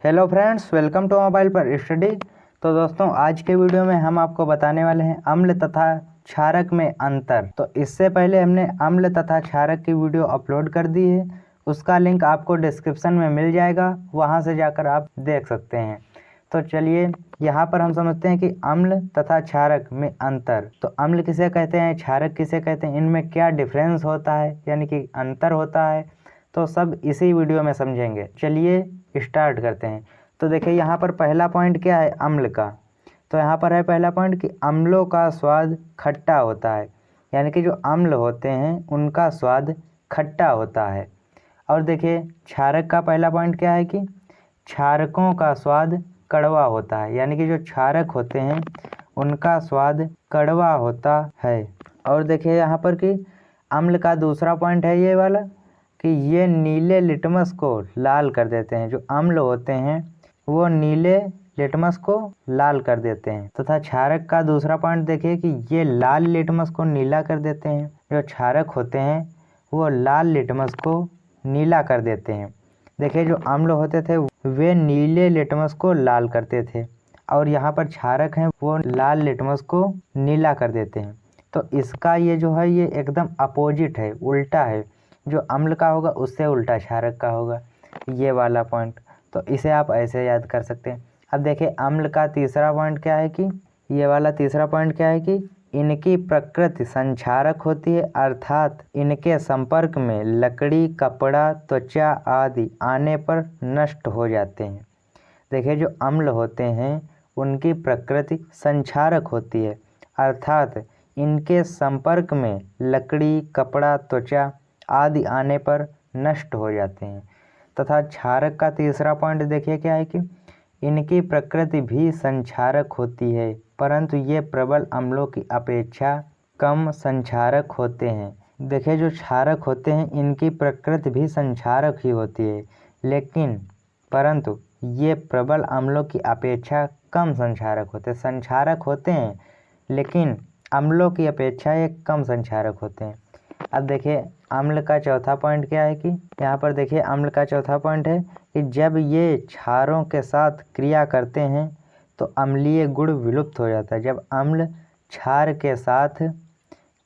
Hello friends, welcome to mobile पर study. तो दोस्तों, आज के वीडियो में हम आपको बताने वाले हैं अम्ल तथा क्षारक में अंतर। तो इससे पहले हमने अम्ल तथा क्षारक की वीडियो अपलोड कर दी है, उसका लिंक आपको डिस्क्रिप्शन में मिल जाएगा, वहां से जाकर आप देख सकते हैं। तो चलिए यहाँ पर हम समझते हैं कि अम्ल तथा क्षारक में अंतर। तो अम्ल किसे कहते हैं, क्षारक किसे कहते हैं, इनमें क्या डिफरेंस होता है, यानी कि अंतर होता है, तो सब इसी वीडियो में समझेंगे। चलिए स्टार्ट करते हैं। तो देखिए यहाँ पर पहला पॉइंट क्या है, अम्ल का। तो यहाँ पर है पहला पॉइंट कि अम्लों का स्वाद खट्टा होता है, यानी कि जो अम्ल होते हैं उनका स्वाद खट्टा होता है। और देखिए क्षारक का पहला पॉइंट क्या है कि क्षारकों का स्वाद कड़वा होता है, यानी कि जो क्षारक होते हैं उनका स्वाद कड़वा होता है। और देखिए यहाँ पर कि अम्ल का दूसरा पॉइंट है ये वाला कि ये नीले लिटमस को लाल कर देते हैं। जो अम्ल होते हैं वो नीले लिटमस को लाल कर देते हैं, तथा क्षारक का दूसरा पॉइंट देखिए कि ये लाल लिटमस को नीला कर देते हैं। जो क्षारक होते हैं वो लाल लिटमस को नीला कर देते हैं। देखिए जो अम्ल होते थे वे नीले लिटमस को लाल करते थे, और यहाँ पर क्षारक हैं वो लाल लिटमस को नीला कर देते हैं। तो इसका ये जो है ये एकदम अपोजिट है, उल्टा है। जो अम्ल का होगा उससे उल्टा क्षारक का होगा, ये वाला पॉइंट। तो इसे आप ऐसे याद कर सकते हैं। अब देखिए अम्ल का तीसरा पॉइंट क्या है कि ये वाला तीसरा पॉइंट क्या है कि इनकी प्रकृति संक्षारक होती है, अर्थात इनके संपर्क में लकड़ी, कपड़ा, त्वचा आदि आने पर नष्ट हो जाते हैं। देखिए जो अम्ल होते हैं उनकी प्रकृति संक्षारक होती है, अर्थात इनके संपर्क में लकड़ी, कपड़ा, त्वचा आदि आने पर नष्ट हो जाते हैं। तथा क्षारक का तीसरा पॉइंट देखिए क्या है कि इनकी प्रकृति भी संक्षारक होती है, परंतु ये प्रबल अम्लों की अपेक्षा कम संक्षारक होते हैं। देखिए जो क्षारक होते हैं इनकी प्रकृति भी संक्षारक ही होती है, लेकिन परंतु ये प्रबल अम्लों की अपेक्षा कम संक्षारक होते हैं। संक्षारक होते हैं लेकिन अम्लों की अपेक्षा ये कम संक्षारक होते हैं। अब देखिए अम्ल का चौथा पॉइंट क्या है कि यहाँ पर देखिए अम्ल का चौथा पॉइंट है कि जब ये क्षारों के साथ क्रिया करते हैं तो अम्लीय गुण विलुप्त हो जाता है। जब अम्ल क्षार के साथ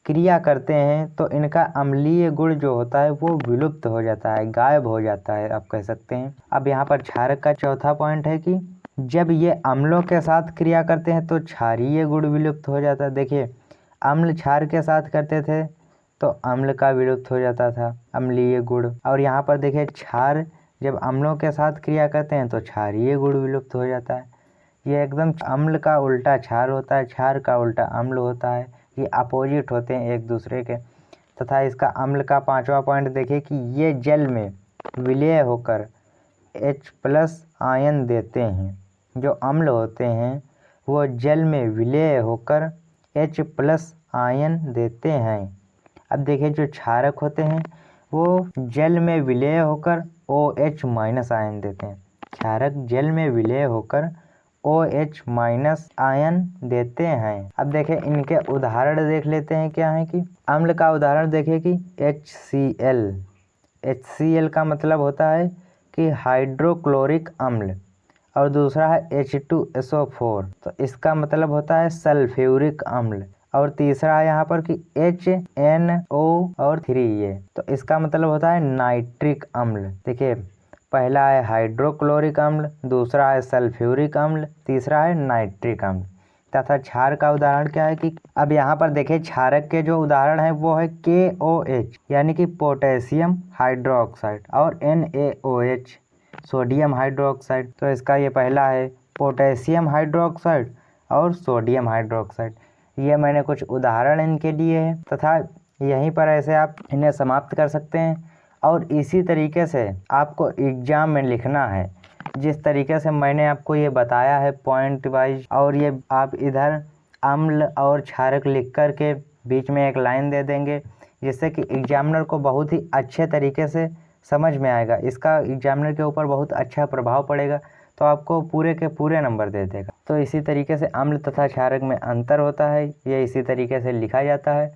क्रिया करते हैं तो इनका अम्लीय गुण जो होता है वो विलुप्त हो जाता है, गायब हो जाता है, आप कह सकते हैं। अब यहाँ पर क्षारक का चौथा पॉइंट है कि जब ये अम्लों के साथ क्रिया करते हैं तो क्षारीय गुण विलुप्त हो जाता है। देखिए अम्ल क्षार के साथ करते थे तो अम्ल का विलुप्त हो जाता था, अम्लीय गुण। और यहाँ पर देखिए क्षार जब अम्लों के साथ क्रिया करते हैं तो क्षारीय गुण विलुप्त हो जाता है। ये एकदम अम्ल का उल्टा क्षार होता है, क्षार का उल्टा अम्ल होता है, ये अपोजिट होते हैं एक दूसरे के। तथा इसका अम्ल का पांचवा पॉइंट देखिए कि ये जल में विलय होकर H+ आयन देते हैं। जो अम्ल होते हैं वो जल में विलय होकर H+ आयन देते हैं। अब देखिए जो क्षारक होते हैं वो जल में विलय होकर OH- आयन देते हैं। क्षारक जल में विलय होकर OH- आयन देते हैं। अब देखिए इनके उदाहरण देख लेते हैं क्या है कि अम्ल का उदाहरण देखिए कि HCl। HCl का मतलब होता है कि हाइड्रोक्लोरिक अम्ल, और दूसरा है H2SO4, तो इसका मतलब होता है सल्फ्यूरिक अम्ल। और तीसरा है यहाँ पर कि HNO और 3 तो इसका मतलब होता है नाइट्रिक अम्ल। देखिए पहला है हाइड्रोक्लोरिक अम्ल, दूसरा है सल्फ्यूरिक अम्ल, तीसरा है नाइट्रिक अम्ल। तथा क्षार का उदाहरण क्या है कि अब यहाँ पर देखिए क्षारक के जो उदाहरण है वो है KOH यानी कि पोटेशियम हाइड्रोक्साइड, और NaOH सोडियम हाइड्रोक्साइड। तो इसका ये पहला है पोटेशियम हाइड्रोक्साइड और सोडियम हाइड्रोक्साइड। ये मैंने कुछ उदाहरण इनके लिए है, तथा यहीं पर ऐसे आप इन्हें समाप्त कर सकते हैं। और इसी तरीके से आपको एग्जाम में लिखना है, जिस तरीके से मैंने आपको ये बताया है पॉइंट वाइज। और ये आप इधर अम्ल और क्षारक लिख कर के बीच में एक लाइन दे देंगे, जिससे कि एग्जामिनर को बहुत ही अच्छे तरीके से समझ में आएगा। इसका एग्जामिनर के ऊपर बहुत अच्छा प्रभाव पड़ेगा, तो आपको पूरे के पूरे नंबर दे देगा। तो इसी तरीके से अम्ल तथा क्षारक में अंतर होता है, ये इसी तरीके से लिखा जाता है।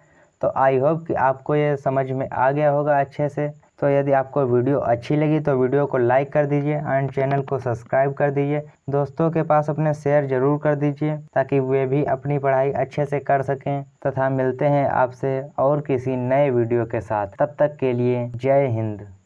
तो आई होप कि आपको ये समझ में आ गया होगा अच्छे से। तो यदि आपको वीडियो अच्छी लगी तो वीडियो को लाइक कर दीजिए एंड चैनल को सब्सक्राइब कर दीजिए। दोस्तों के पास अपने शेयर जरूर कर दीजिए ताकि वे भी अपनी पढ़ाई अच्छे से कर सकें। तथा मिलते हैं आपसे और किसी नए वीडियो के साथ। तब तक के लिए जय हिंद।